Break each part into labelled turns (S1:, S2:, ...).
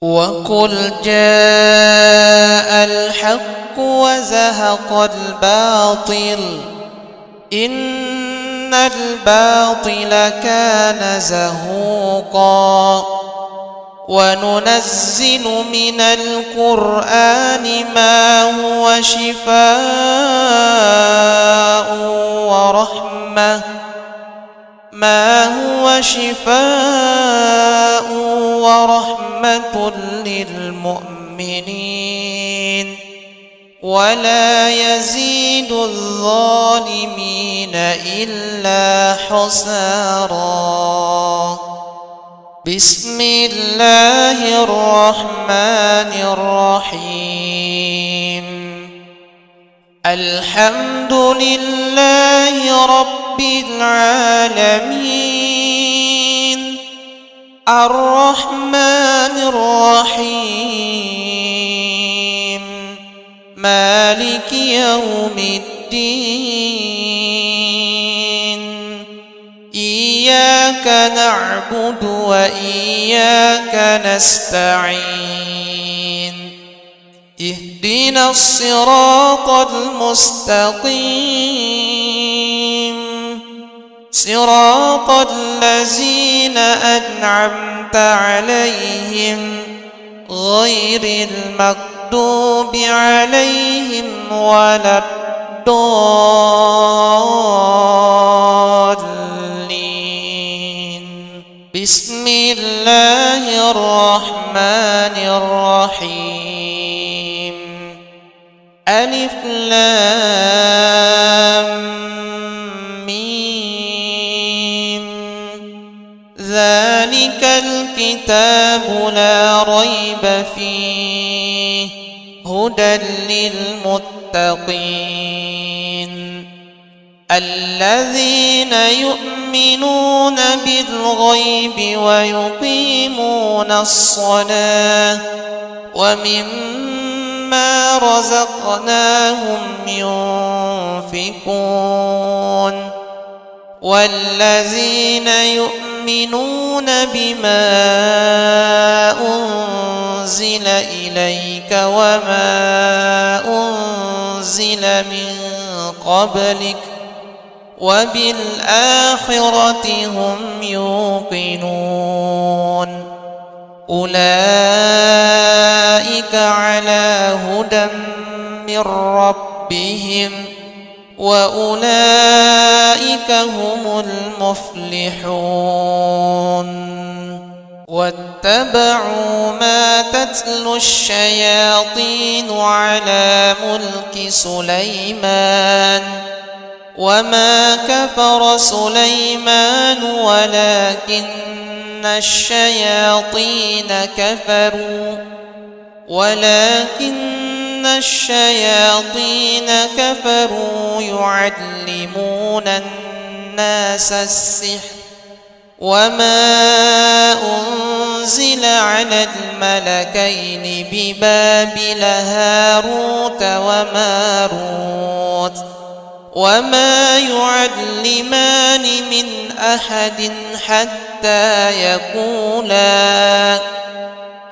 S1: وقل جاء الحق وزهق الباطل إن الباطل كان زهوقا وننزل من القرآن ما هو شفاء ورحمة للمؤمنين ولا يزيد الظالمين إلا خسارا. بسم الله الرحمن الرحيم. الحمد لله رب العالمين الرحمن الرحيم مالك يوم الدين. إياك نعبد وإياك نستعين. اهدنا الصراط المستقيم صراط الذين أنعمت عليهم غير المغضوب عليهم ولا الضالين. بسم الله الرحمن الرحيم. ألف لام ميم. ذلك الكتاب لا ريب فيه هدى للمتقين الذين يؤمنون بالغيب ويقيمون الصلاة ومما رزقناهم ينفقون والذين يؤمنون بما أنزل إليك وما أنزل من قبلك وبالآخرة هم يوقنون أولئك على هدى من ربهم وأولئك هم المفلحون. واتبعوا ما تتلو الشياطين على ملك سليمان وما كفر سليمان ولكن الشياطين كفروا يعلمون الناس السحر وما أنزل على الملكين ببابل هاروت وماروت وما يعلمان من أحد حتى يقولا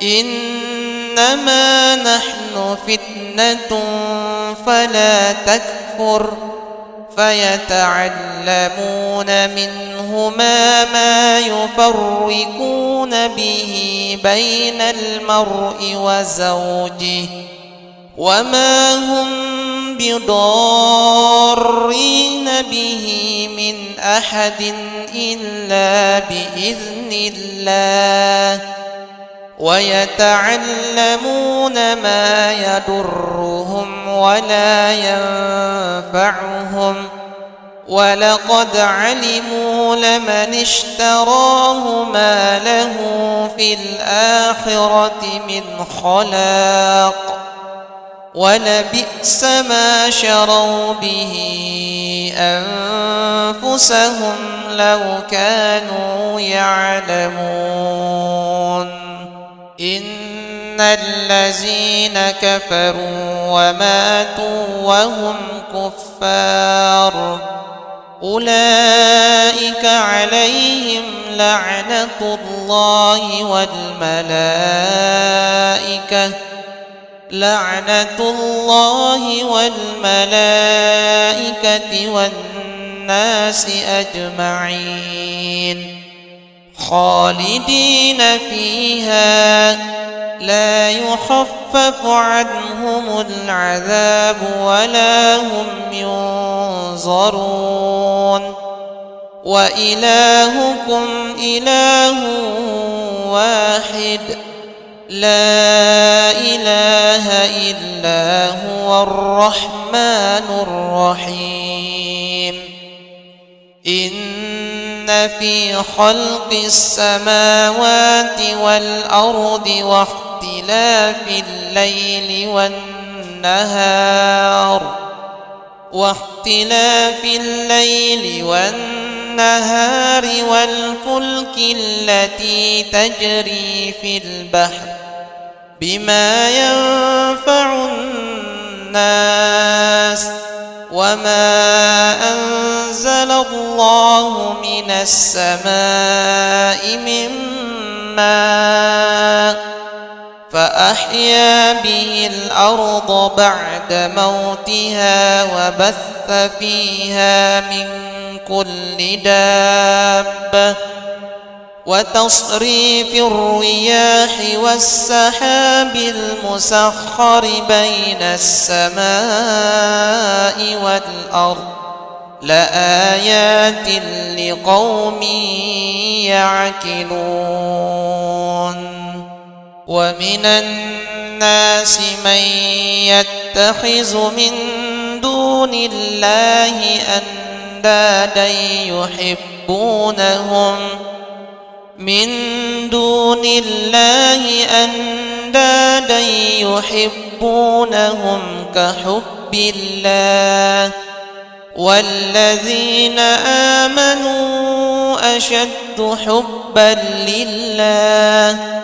S1: إنما نحن فتنة فلا تكفر فيتعلمون منهما ما يفرقون به بين المرء وزوجه وما هم بضارين به من أحد إلا بإذن الله ويتعلمون ما يضرهم ولا ينفعهم ولقد علموا لمن اشتراه ما له في الآخرة من خلاق ولبئس ما شروا به أنفسهم لو كانوا يعلمون. إن الذين كفروا وماتوا وهم كفار أولئك عليهم لعنة الله والملائكة لعنة الله والملائكة والناس أجمعين خالدين فيها لا يخفف عنهم العذاب ولا هم ينظرون وإلهكم إله واحد لا إله إلا هو الرحمن الرحيم إن في خلق السماوات والأرض واختلاف الليل والنهار والفلك التي تجري في البحر بما ينفع الناس وما أنزل الله من السماء من ماء فأحيا به الأرض بعد موتها وبث فيها من كل دابة وتصريف الرياح والسحاب المسخر بين السماء والأرض لآيات لقوم يعقلون ومن الناس من يتخذ من دون الله أندادا يحبونهم كحب الله والذين آمنوا أشد حبا لله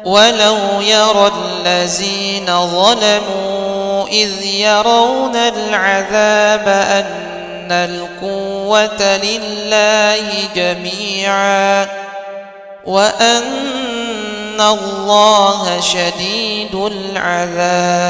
S1: ولو يرى الذين ظلموا إذ يرون العذاب أن القوة لله جميعا وأن الله شديد العذاب